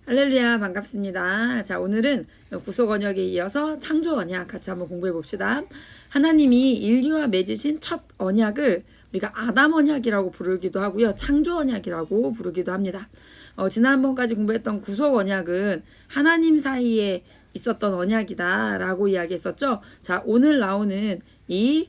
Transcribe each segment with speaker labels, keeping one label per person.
Speaker 1: 할렐루야, 반갑습니다. 자, 오늘은 구속 언약에 이어서 창조 언약 같이 한번 공부해 봅시다. 하나님이 인류와 맺으신 첫 언약을 우리가 아담 언약이라고 부르기도 하고요, 창조 언약이라고 부르기도 합니다. 지난번까지 공부했던 구속 언약은 하나님 사이에 있었던 언약이다 라고 이야기했었죠. 자, 오늘 나오는 이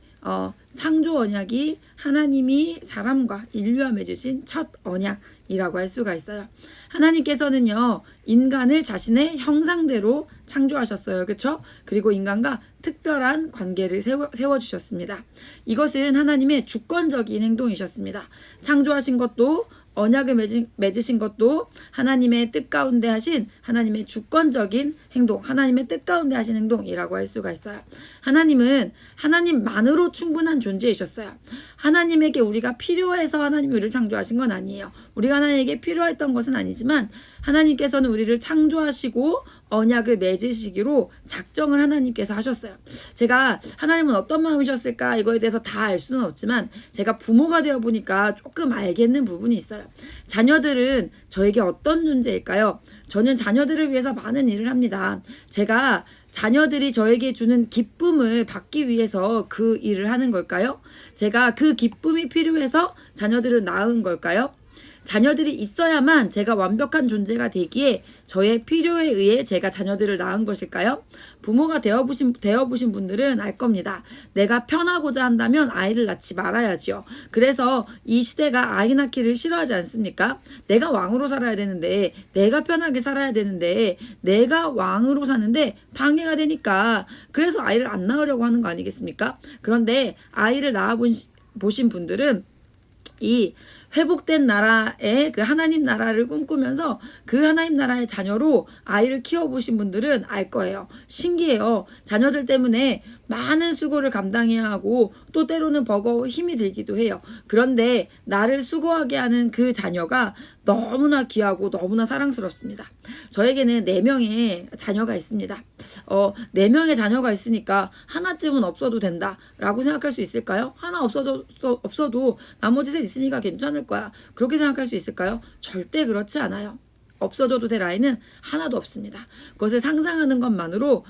Speaker 1: 창조 언약이 하나님이 사람과 인류와 맺으신 첫 언약이라고 할 수가 있어요. 하나님께서는요, 인간을 자신의 형상대로 창조하셨어요. 그렇죠? 그리고 인간과 특별한 관계를 세워주셨습니다. 이것은 하나님의 주권적인 행동이셨습니다. 창조하신 것도 언약을 맺으신 것도 하나님의 뜻 가운데 하신 하나님의 주권적인 행동, 하나님의 뜻 가운데 하신 행동이라고 할 수가 있어요. 하나님은 하나님만으로 충분한 존재이셨어요. 하나님에게 우리가 필요해서 하나님이 우리를 창조하신 건 아니에요. 우리가 하나님에게 필요했던 것은 아니지만 하나님께서는 우리를 창조하시고 언약을 맺으시기로 작정을 하나님께서 하셨어요. 제가 하나님은 어떤 마음이셨을까 이거에 대해서 다 알 수는 없지만 제가 부모가 되어 보니까 조금 알겠는 부분이 있어요. 자녀들은 저에게 어떤 존재일까요? 저는 자녀들을 위해서 많은 일을 합니다. 제가 자녀들이 저에게 주는 기쁨을 받기 위해서 그 일을 하는 걸까요? 제가 그 기쁨이 필요해서 자녀들을 낳은 걸까요? 자녀들이 있어야만 제가 완벽한 존재가 되기에 저의 필요에 의해 제가 자녀들을 낳은 것일까요? 부모가 되어보신 분들은 알 겁니다. 내가 편하고자 한다면 아이를 낳지 말아야지요. 그래서 이 시대가 아이 낳기를 싫어하지 않습니까? 내가 왕으로 살아야 되는데, 내가 편하게 살아야 되는데, 내가 왕으로 사는데 방해가 되니까 그래서 아이를 안 낳으려고 하는 거 아니겠습니까? 그런데 아이를 낳아보신 분들은 이 회복된 나라의 그 하나님 나라를 꿈꾸면서 그 하나님 나라의 자녀로 아이를 키워보신 분들은 알 거예요. 신기해요. 자녀들 때문에 많은 수고를 감당해야 하고 또 때로는 버거워 힘이 들기도 해요. 그런데 나를 수고하게 하는 그 자녀가 너무나 귀하고 너무나 사랑스럽습니다. 저에게는 4명의 자녀가 있습니다. 4명의 자녀가 있으니까 하나쯤은 없어도 된다라고 생각할 수 있을까요? 하나 없어도 나머지 셋 있으니까 괜찮을 거야. 그렇게 생각할 수 있을까요? 절대 그렇지 않아요. 없어져도 될 아이는 하나도 없습니다. 그것을 상상하는 것만으로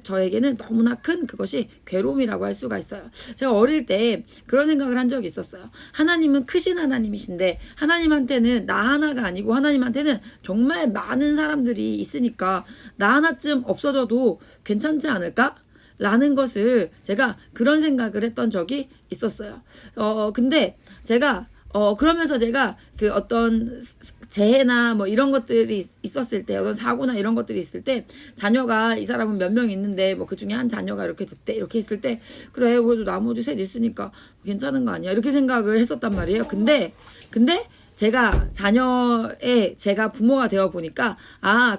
Speaker 1: 저에게는 너무나 큰 그것이 괴로움이라고 할 수가 있어요. 제가 어릴 때 그런 생각을 한 적이 있었어요. 하나님은 크신 하나님이신데 하나님한테는 나 하나가 아니고 하나님한테는 정말 많은 사람들이 있으니까 나 하나쯤 없어져도 괜찮지 않을까? 라는 것을 제가 그런 생각을 했던 적이 있었어요. 근데 제가 그러면서 제가 그 어떤 재해나 뭐 이런 것들이 있었을 때, 어떤 사고나 이런 것들이 있을 때, 자녀가 이 사람은 몇 명 있는데 뭐 그 중에 한 자녀가 이렇게 됐대, 이렇게 했을 때, 그래, 그래도 나머지 셋 있으니까 괜찮은 거 아니야, 이렇게 생각을 했었단 말이에요. 근데 제가 제가 부모가 되어 보니까,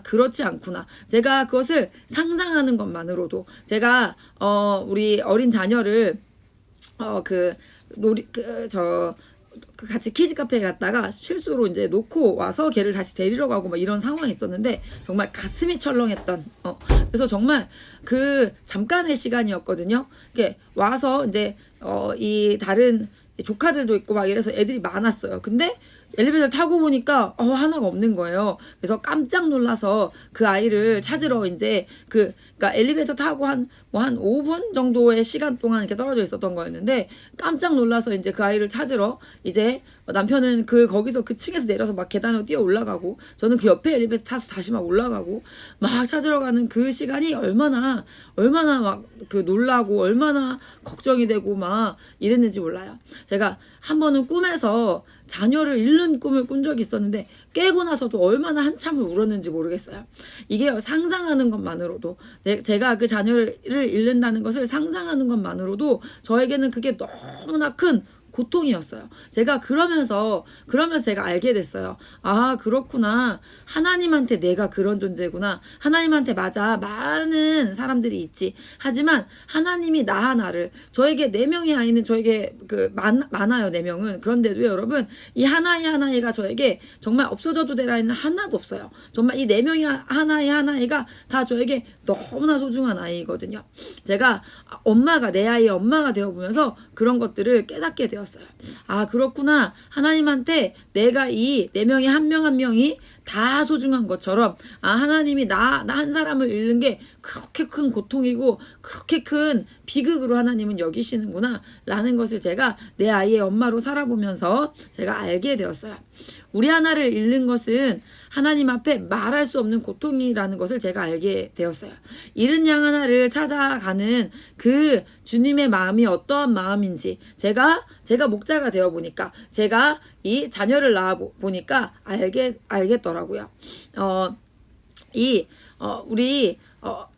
Speaker 1: 그렇지 않구나. 제가 그것을 상상하는 것만으로도, 제가, 우리 어린 자녀를, 같이 키즈 카페에 갔다가 실수로 이제 놓고 와서 걔를 다시 데리러 가고 막 이런 상황이 있었는데 정말 가슴이 철렁했던 그래서 정말 그 잠깐의 시간이었거든요. 이렇게 와서 이제 이 다른 조카들도 있고 막 이래서 애들이 많았어요. 근데 엘리베이터를 타고 보니까 하나가 없는 거예요. 그래서 깜짝 놀라서 그 아이를 찾으러 이제 그러니까 엘리베이터 타고 한 5분 정도의 시간 동안 이렇게 떨어져 있었던 거였는데 깜짝 놀라서 이제 그 아이를 찾으러 이제 남편은 거기서 그 층에서 내려서 막 계단으로 뛰어 올라가고 저는 그 옆에 엘리베이터 타서 다시 막 올라가고 막 찾으러 가는 그 시간이 얼마나 막 그 놀라고 얼마나 걱정이 되고 막 이랬는지 몰라요. 제가 한 번은 꿈에서 자녀를 잃는 꿈을 꾼 적이 있었는데 깨고 나서도 얼마나 한참을 울었는지 모르겠어요. 이게 상상하는 것만으로도 제가 그 자녀를 잃는다는 것을 상상하는 것만으로도 저에게는 그게 너무나 큰 고통이었어요. 제가 그러면서 제가 알게 됐어요. 그렇구나. 하나님한테 내가 그런 존재구나. 하나님한테 맞아. 많은 사람들이 있지. 하지만 하나님이 나 하나를, 저에게 4명의 아이는 저에게 많아요. 4명은. 그런데도 여러분, 이 하나이가 저에게 정말 없어져도 될 아이는 하나도 없어요. 정말 이 4명의 하나이가 다 저에게 너무나 소중한 아이거든요. 제가 내 아이의 엄마가 되어보면서 그런 것들을 깨닫게 되었어요. 되었어요. 아, 그렇구나. 하나님한테 내가 이 네 명의 한 명 한 명이 다 소중한 것처럼, 아, 하나님이 나 한 사람을 잃는 게 그렇게 큰 고통이고 그렇게 큰 비극으로 하나님은 여기시는구나 라는 것을 제가 내 아이의 엄마로 살아보면서 제가 알게 되었어요. 우리 하나를 잃는 것은 하나님 앞에 말할 수 없는 고통이라는 것을 제가 알게 되었어요. 잃은 양 하나를 찾아가는 그 주님의 마음이 어떠한 마음인지 제가 목자가 되어 보니까, 제가 이 자녀를 낳아 보니까 알겠더라고요. 우리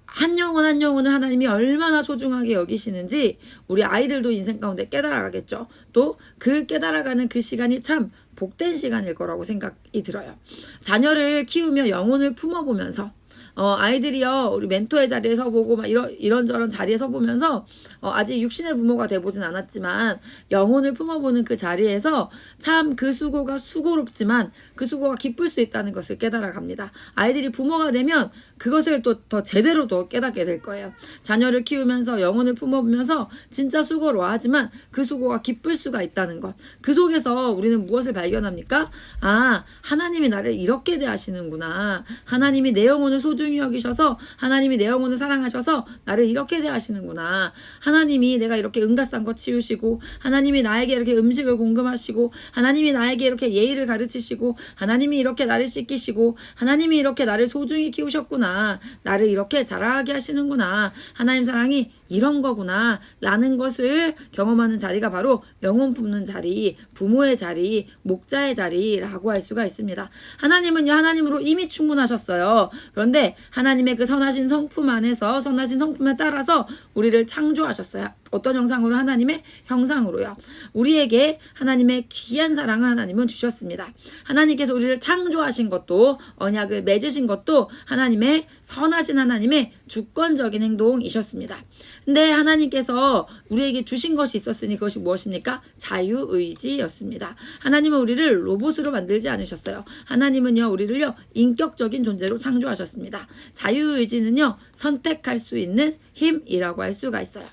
Speaker 1: 한 영혼 한 영혼을 하나님이 얼마나 소중하게 여기시는지 우리 아이들도 인생 가운데 깨달아가겠죠. 또 그 깨달아가는 그 시간이 참 복된 시간일 거라고 생각이 들어요. 자녀를 키우며 영혼을 품어보면서 아이들이요, 우리 멘토의 자리에 서보고 막 이런저런 자리에 서보면서 아직 육신의 부모가 돼보진 않았지만 영혼을 품어보는 그 자리에서 참 그 수고가 수고롭지만 그 수고가 기쁠 수 있다는 것을 깨달아갑니다. 아이들이 부모가 되면 그것을 또 더 제대로 더 깨닫게 될 거예요. 자녀를 키우면서 영혼을 품어보면서 진짜 수고로하지만 그 수고가 기쁠 수가 있다는 것. 그 속에서 우리는 무엇을 발견합니까? 아, 하나님이 나를 이렇게 대하시는구나. 하나님이 내 영혼을 소중히 여기셔서, 하나님이 내 영혼을 사랑하셔서 나를 이렇게 대하시는구나. 하나님이 내가 이렇게 은가싼 거 치우시고, 하나님이 나에게 이렇게 음식을 공급하시고, 하나님이 나에게 이렇게 예의를 가르치시고, 하나님이 이렇게 나를 씻기시고, 하나님이 이렇게 나를 소중히 키우셨구나. 나를 이렇게 자라게 하시는구나. 하나님 사랑이 이런 거구나 라는 것을 경험하는 자리가 바로 영혼 품는 자리, 부모의 자리, 목자의 자리라고 할 수가 있습니다. 하나님은요, 하나님으로 이미 충분하셨어요. 그런데 하나님의 그 선하신 성품 안에서, 선하신 성품에 따라서 우리를 창조하셨어요. 어떤 형상으로? 하나님의 형상으로요. 우리에게 하나님의 귀한 사랑을 하나님은 주셨습니다. 하나님께서 우리를 창조하신 것도, 언약을 맺으신 것도 하나님의 선하신 하나님의 주권적인 행동이셨습니다. 근데 하나님께서 우리에게 주신 것이 있었으니 그것이 무엇입니까? 자유의지였습니다. 하나님은 우리를 로봇으로 만들지 않으셨어요. 하나님은요, 우리를요, 인격적인 존재로 창조하셨습니다. 자유의지는요, 선택할 수 있는 힘이라고 할 수가 있어요.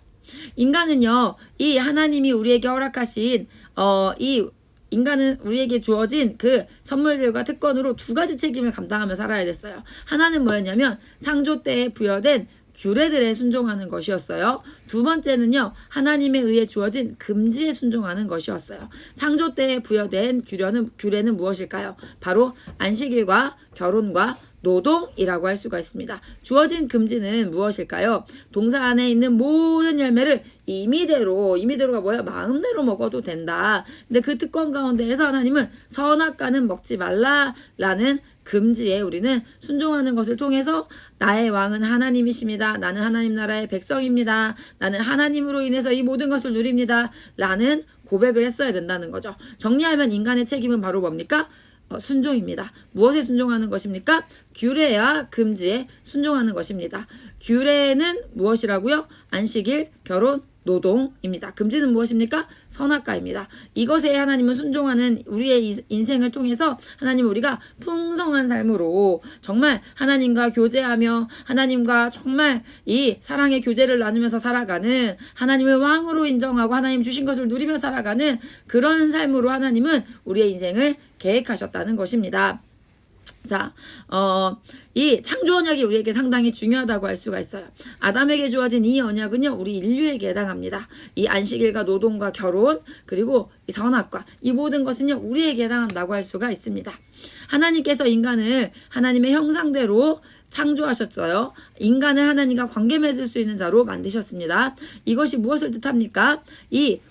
Speaker 1: 인간은요, 이 하나님이 우리에게 허락하신 인간은 우리에게 주어진 그 선물들과 특권으로 두 가지 책임을 감당하며 살아야 됐어요. 하나는 뭐였냐면 창조 때에 부여된 규례들에 순종하는 것이었어요. 두 번째는요, 하나님에 의해 주어진 금지에 순종하는 것이었어요. 창조 때에 부여된 규례는 무엇일까요? 바로 안식일과 결혼과 노동이라고 할 수가 있습니다. 주어진 금지는 무엇일까요? 동사 안에 있는 모든 열매를 임의대로가 뭐예요? 마음대로 먹어도 된다. 근데 그 특권 가운데에서 하나님은 선악과는 먹지 말라라는 금지에 우리는 순종하는 것을 통해서 나의 왕은 하나님이십니다. 나는 하나님 나라의 백성입니다. 나는 하나님으로 인해서 이 모든 것을 누립니다. 라는 고백을 했어야 된다는 거죠. 정리하면 인간의 책임은 바로 뭡니까? 순종입니다. 무엇에 순종하는 것입니까? 규례와 금지에 순종하는 것입니다. 규례는 무엇이라고요? 안식일, 결혼, 노동입니다. 금지는 무엇입니까? 선악과입니다. 이것에 하나님은 순종하는 우리의 인생을 통해서 하나님은 우리가 풍성한 삶으로 정말 하나님과 교제하며 하나님과 정말 이 사랑의 교제를 나누면서 살아가는, 하나님을 왕으로 인정하고 하나님 주신 것을 누리며 살아가는 그런 삶으로 하나님은 우리의 인생을 계획하셨다는 것입니다. 자, 이 창조 언약이 우리에게 상당히 중요하다고 할 수가 있어요. 아담에게 주어진 이 언약은요, 우리 인류에게 해당합니다. 이 안식일과 노동과 결혼, 그리고 이 선악과, 이 모든 것은요, 우리에게 해당한다고 할 수가 있습니다. 하나님께서 인간을 하나님의 형상대로 창조하셨어요. 인간을 하나님과 관계 맺을 수 있는 자로 만드셨습니다. 이것이 무엇을 뜻합니까?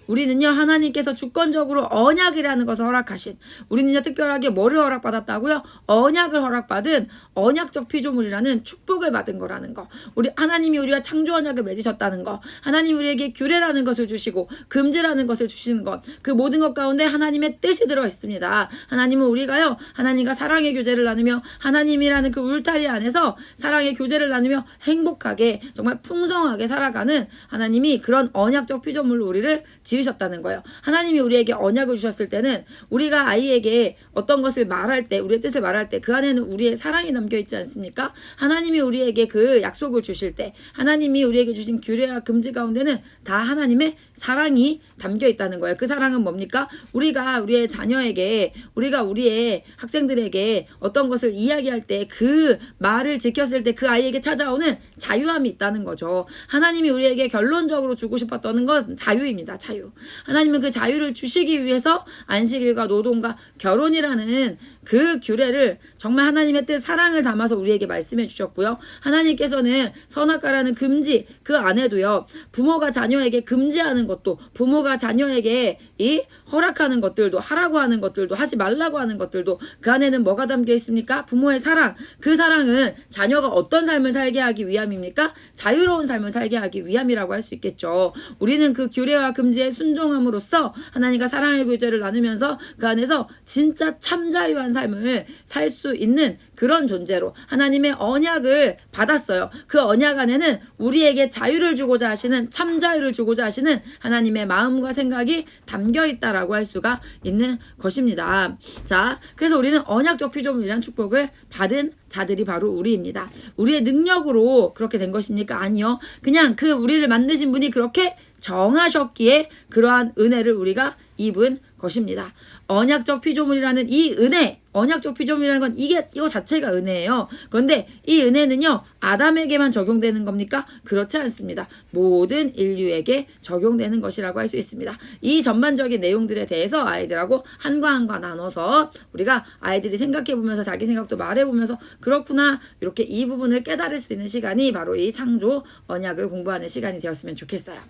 Speaker 1: 우리는요, 하나님께서 주권적으로 언약이라는 것을 허락하신, 우리는요, 특별하게 뭐를 허락받았다고요? 언약을 허락받은 언약적 피조물이라는 축복을 받은 거라는 거. 하나님이 우리와 창조 언약을 맺으셨다는 거. 하나님 우리에게 규례라는 것을 주시고 금지라는 것을 주시는 것. 그 모든 것 가운데 하나님의 뜻이 들어 있습니다. 하나님은 우리가요, 하나님과 사랑의 교제를 나누며 하나님이라는 그 울타리 안에서 사랑의 교제를 나누며 행복하게, 정말 풍성하게 살아가는 하나님이 그런 언약적 피조물로 우리를 지으셨다는 거예요. 하나님이 우리에게 언약을 주셨을 때는 우리가 아이에게 어떤 것을 말할 때, 우리의 뜻을 말할 때 그 안에는 우리의 사랑이 담겨 있지 않습니까? 하나님이 우리에게 그 약속을 주실 때, 하나님이 우리에게 주신 규례와 금지 가운데는 다 하나님의 사랑이 담겨 있다는 거예요. 그 사랑은 뭡니까? 뭡니까? 우리가 우리의 자녀에게, 우리가 우리의 학생들에게 어떤 것을 이야기할 때 그 말을 지켰을 때 그 아이에게 찾아오는 자유함이 있다는 거죠. 하나님이 우리에게 결론적으로 주고 싶었던 건 자유입니다. 자유. 하나님은 그 자유를 주시기 위해서 안식일과 노동과 결혼이라는 그 규례를 정말 하나님의 뜻 사랑을 담아서 우리에게 말씀해 주셨고요. 하나님께서는 선악과라는 금지 그 안에도요. 부모가 자녀에게 금지하는 것도, 부모가 자녀에게 이 허락하는 것들도, 하라고 하는 것들도, 하지 말라고 하는 것들도 그 안에는 뭐가 담겨 있습니까? 부모의 사랑. 그 사랑은 자녀가 어떤 삶을 살게 하기 위함입니까? 자유로운 삶을 살게 하기 위함이라고 할 수 있겠죠. 우리는 그 규례와 금지에 순종함으로써 하나님과 사랑의 교제를 나누면서 그 안에서 진짜 참 자유한 삶을 살 수 있는 그런 존재로 하나님의 언약을 받았어요. 그 언약 안에는 우리에게 자유를 주고자 하시는, 참 자유를 주고자 하시는 하나님의 마음과 생각이 담겨 있다라고 할 수가 있는 것입니다. 자, 그래서 우리는 언약적 피조물이라는 축복을 받은 자들이 바로 우리입니다. 우리의 능력으로 그렇게 된 것입니까? 아니요. 그냥 그 우리를 만드신 분이 그렇게 정하셨기에 그러한 은혜를 우리가 입은 것입니다. 언약적 피조물이라는 이 은혜, 언약적 피조물이라는 건 이거 자체가 은혜예요. 그런데 이 은혜는요, 아담에게만 적용되는 겁니까? 그렇지 않습니다. 모든 인류에게 적용되는 것이라고 할 수 있습니다. 이 전반적인 내용들에 대해서 아이들하고 한과 한과 나눠서 우리가 아이들이 생각해보면서 자기 생각도 말해보면서 그렇구나, 이렇게 이 부분을 깨달을 수 있는 시간이 바로 이 창조 언약을 공부하는 시간이 되었으면 좋겠어요.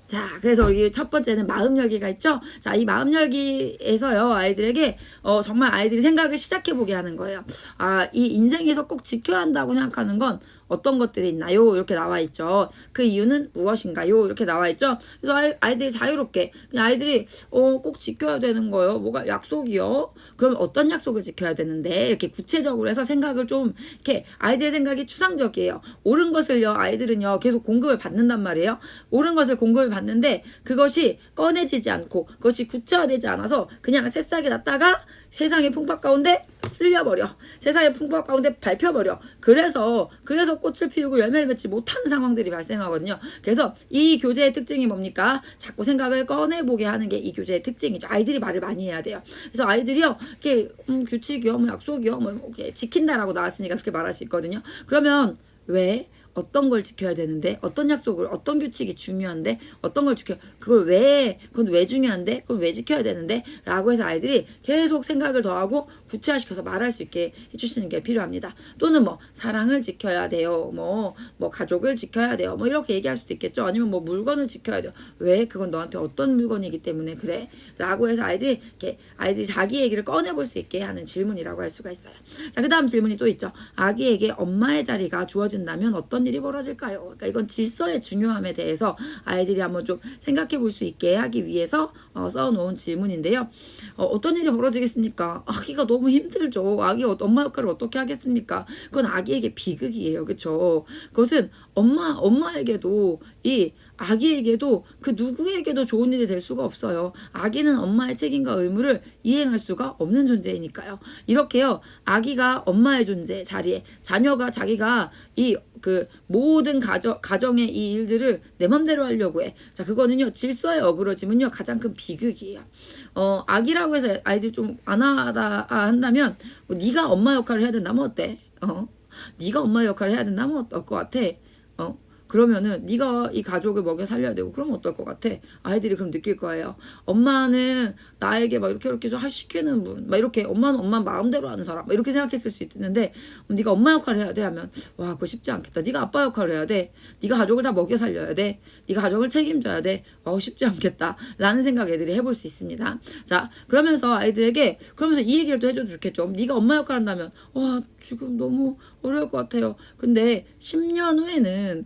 Speaker 1: 자, 그래서 우리 첫 번째는 마음 열기가 있죠. 자, 이 마음 열기에서요, 아이들에게 정말 아이들이 생각을 시작해보게 하는 거예요. 아, 이 인생에서 꼭 지켜야 한다고 생각하는 건 어떤 것들이 있나요? 이렇게 나와 있죠. 그 이유는 무엇인가요? 이렇게 나와 있죠. 그래서 아이들이 자유롭게, 그냥 아이들이 꼭 지켜야 되는 거요. 뭐가 약속이요? 그럼 어떤 약속을 지켜야 되는데, 이렇게 구체적으로 해서 생각을 좀 이렇게, 아이들의 생각이 추상적이에요. 옳은 것을요, 아이들은요 계속 공급을 받는단 말이에요. 옳은 것을 공급을 받는데 그것이 꺼내지지 않고 그것이 구체화되지 않아서 그냥 새싹이 났다가 세상의 풍파 가운데 쓸려버려. 세상의 풍파 가운데 밟혀버려. 그래서 꽃을 피우고 열매를 맺지 못하는 상황들이 발생하거든요. 그래서 이 교재의 특징이 뭡니까? 자꾸 생각을 꺼내보게 하는 게 이 교재의 특징이죠. 아이들이 말을 많이 해야 돼요. 그래서 아이들이요, 이렇게 규칙이요, 뭐 약속이요, 뭐 이렇게 지킨다라고 나왔으니까 그렇게 말할 수 있거든요. 그러면 왜? 어떤 걸 지켜야 되는데, 어떤 약속을, 어떤 규칙이 중요한데, 어떤 걸 지켜, 그건 왜 중요한데, 그건 왜 지켜야 되는데, 라고 해서 아이들이 계속 생각을 더하고 구체화시켜서 말할 수 있게 해주시는 게 필요합니다. 또는 뭐, 사랑을 지켜야 돼요. 뭐, 가족을 지켜야 돼요. 뭐, 이렇게 얘기할 수도 있겠죠. 아니면 뭐, 물건을 지켜야 돼요. 왜? 그건 너한테 어떤 물건이기 때문에 그래? 라고 해서 아이들이 자기 얘기를 꺼내볼 수 있게 하는 질문이라고 할 수가 있어요. 자, 그 다음 질문이 또 있죠. 아기에게 엄마의 자리가 주어진다면 어떤 일이 벌어질까요? 그러니까 이건 질서의 중요함에 대해서 아이들이 한번 좀 생각해 볼 수 있게 하기 위해서 써놓은 질문인데요. 어떤 일이 벌어지겠습니까? 아기가 너무 힘들죠. 아기 엄마 역할을 어떻게 하겠습니까? 그건 아기에게 비극이에요. 그렇죠? 그것은 엄마에게도 이 아기에게도 그 누구에게도 좋은 일이 될 수가 없어요. 아기는 엄마의 책임과 의무를 이행할 수가 없는 존재이니까요. 이렇게요, 아기가 엄마의 존재 자리에, 자녀가 자기가 그 모든 가정의 이 일들을 내 맘대로 하려고 해. 자, 그거는요, 질서에 어그러지면요 가장 큰 비극이에요. 아기라고 해서 아이들이 좀 안 한다면 네가 엄마 역할을 해야 된다면 어때? 네가 엄마 역할을 해야 된다면 어떨 것 같아? 그러면은 네가 이 가족을 먹여 살려야 되고, 그러면 어떨 것 같아? 아이들이 그럼 느낄 거예요. 엄마는 나에게 막 이렇게 좀 시키는 분, 막 이렇게 엄마는 엄마 마음대로 하는 사람, 막 이렇게 생각했을 수 있는데, 네가 엄마 역할을 해야 돼 하면, 와, 그거 쉽지 않겠다. 네가 아빠 역할을 해야 돼. 네가 가족을 다 먹여 살려야 돼. 네가 가족을 책임져야 돼. 와, 쉽지 않겠다. 라는 생각 애들이 해볼 수 있습니다. 자, 그러면서 아이들에게 이 얘기를 또 해줘도 좋겠죠. 네가 엄마 역할 한다면, 와, 지금 너무 어려울 것 같아요. 근데 10년 후에도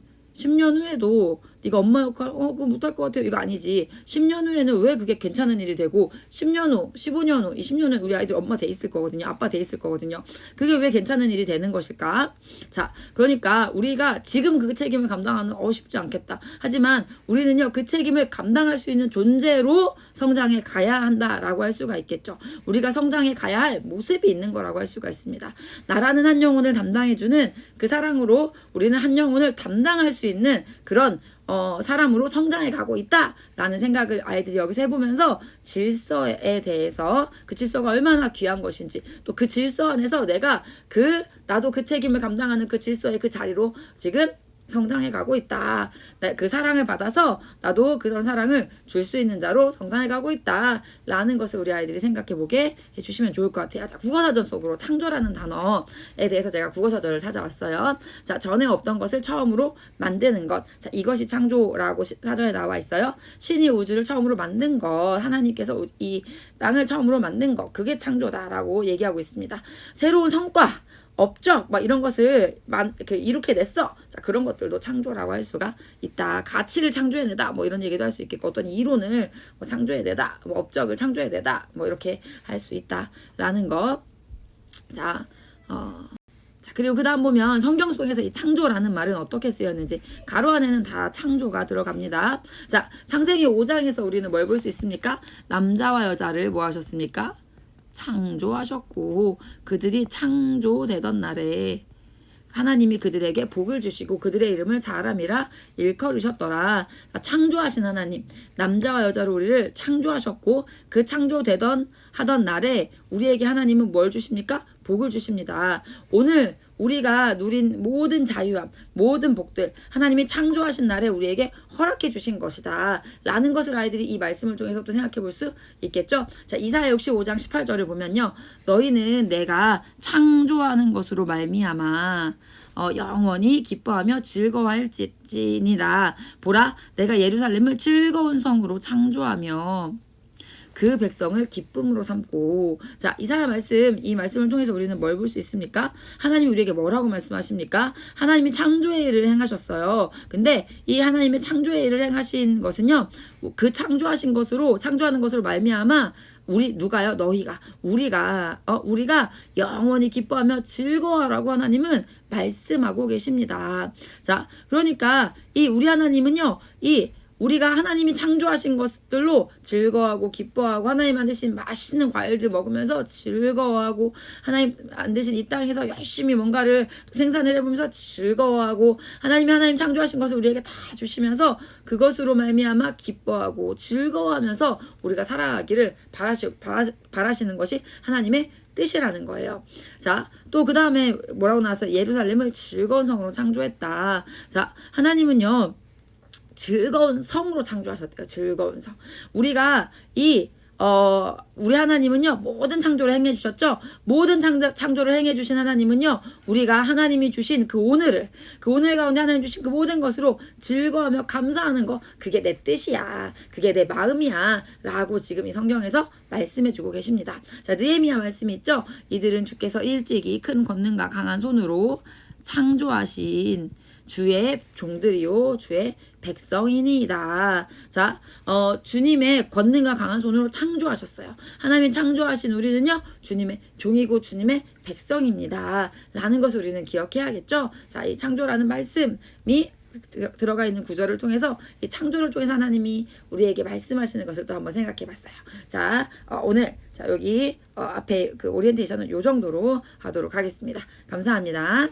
Speaker 1: 네가 엄마 역할 그거 못할 것 같아요. 이거 아니지. 10년 후에는 왜 그게 괜찮은 일이 되고 10년 후, 15년 후, 20년 후에 우리 아이들 엄마 돼 있을 거거든요. 아빠 돼 있을 거거든요. 그게 왜 괜찮은 일이 되는 것일까? 자, 그러니까 우리가 지금 그 책임을 감당하는 쉽지 않겠다. 하지만 우리는요, 그 책임을 감당할 수 있는 존재로 성장해 가야 한다라고 할 수가 있겠죠. 우리가 성장해 가야 할 모습이 있는 거라고 할 수가 있습니다. 나라는 한 영혼을 담당해주는 그 사랑으로 우리는 한 영혼을 담당할 수 있는 그런 사람으로 성장해 가고 있다라는 생각을 아이들이 여기서 해보면서 질서에 대해서 그 질서가 얼마나 귀한 것인지 또 그 질서 안에서 나도 그 책임을 감당하는 그 질서의 그 자리로 지금 성장해 가고 있다. 그 사랑을 받아서 나도 그런 사랑을 줄 수 있는 자로 성장해 가고 있다. 라는 것을 우리 아이들이 생각해 보게 해주시면 좋을 것 같아요. 자, 국어사전 속으로 창조라는 단어에 대해서 제가 국어사전을 찾아왔어요. 자, 전에 없던 것을 처음으로 만드는 것. 자, 이것이 창조라고 사전에 나와 있어요. 신이 우주를 처음으로 만든 것. 하나님께서 이 땅을 처음으로 만든 것. 그게 창조다라고 얘기하고 있습니다. 새로운 성과. 업적 막 이런 것을 이렇게 냈어. 자, 그런 것들도 창조라고 할 수가 있다. 가치를 창조해내다 뭐 이런 얘기도 할 수 있겠고 어떤 이론을 뭐 창조해내다, 뭐 업적을 창조해내다 뭐 이렇게 할 수 있다라는 거. 자, 그리고 그 다음 보면 성경 속에서 이 창조라는 말은 어떻게 쓰였는지 가로 안에는 다 창조가 들어갑니다. 자, 창세기 5장에서 우리는 뭘 볼 수 있습니까? 남자와 여자를 뭐 하셨습니까? 창조하셨고 그들이 창조되던 날에 하나님이 그들에게 복을 주시고 그들의 이름을 사람이라 일컬으셨더라. 창조하신 하나님, 남자와 여자로 우리를 창조하셨고 그 하던 날에 우리에게 하나님은 뭘 주십니까? 복을 주십니다. 오늘 우리가 누린 모든 자유함, 모든 복들 하나님이 창조하신 날에 우리에게 허락해 주신 것이다 라는 것을 아이들이 이 말씀을 통해서 또 생각해 볼 수 있겠죠. 자, 이사야 65장 18절을 보면요, 너희는 내가 창조하는 것으로 말미암아 영원히 기뻐하며 즐거워할지니라. 보라, 내가 예루살렘을 즐거운 성으로 창조하며 그 백성을 기쁨으로 삼고. 자, 이 말씀을 통해서 우리는 뭘 볼 수 있습니까? 하나님이 우리에게 뭐라고 말씀하십니까? 하나님이 창조의 일을 행하셨어요. 근데 이 하나님의 창조의 일을 행하신 것은요, 그 창조하는 것으로 말미암아 누가요? 너희가 우리가 영원히 기뻐하며 즐거워하라고 하나님은 말씀하고 계십니다. 자, 그러니까 이 우리 하나님은요, 우리가 하나님이 창조하신 것들로 즐거워하고 기뻐하고 하나님 만드신 맛있는 과일들 먹으면서 즐거워하고 하나님 만드신 이 땅에서 열심히 뭔가를 생산을 해보면서 즐거워하고 하나님 창조하신 것을 우리에게 다 주시면서 그것으로 말미암아 기뻐하고 즐거워하면서 우리가 살아가기를 바라시는 것이 하나님의 뜻이라는 거예요. 자, 또 그 다음에 뭐라고 나왔어요? 예루살렘을 즐거운 성으로 창조했다. 자, 하나님은요, 즐거운 성으로 창조하셨대요. 즐거운 성. 우리가 우리 하나님은요, 모든 창조를 행해 주셨죠. 모든 창조를 행해 주신 하나님은요, 우리가 하나님이 주신 그 오늘 가운데 하나님 주신 그 모든 것으로 즐거워하며 감사하는 거, 그게 내 뜻이야, 그게 내 마음이야 라고 지금 이 성경에서 말씀해 주고 계십니다. 자, 느헤미야 말씀이 있죠. 이들은 주께서 일찍이 큰 권능과 강한 손으로 창조하신 주의 종들이요 주의 백성이니이다. 자, 주님의 권능과 강한 손으로 창조하셨어요. 하나님이 창조하신 우리는요, 주님의 종이고 주님의 백성입니다 라는 것을 우리는 기억해야겠죠. 자, 이 창조라는 말씀이 들어가 있는 구절을 통해서 이 창조를 통해서 하나님이 우리에게 말씀하시는 것을 또 한번 생각해 봤어요. 자, 오늘 여기 앞에 그 오리엔테이션은 요 정도로 하도록 하겠습니다. 감사합니다.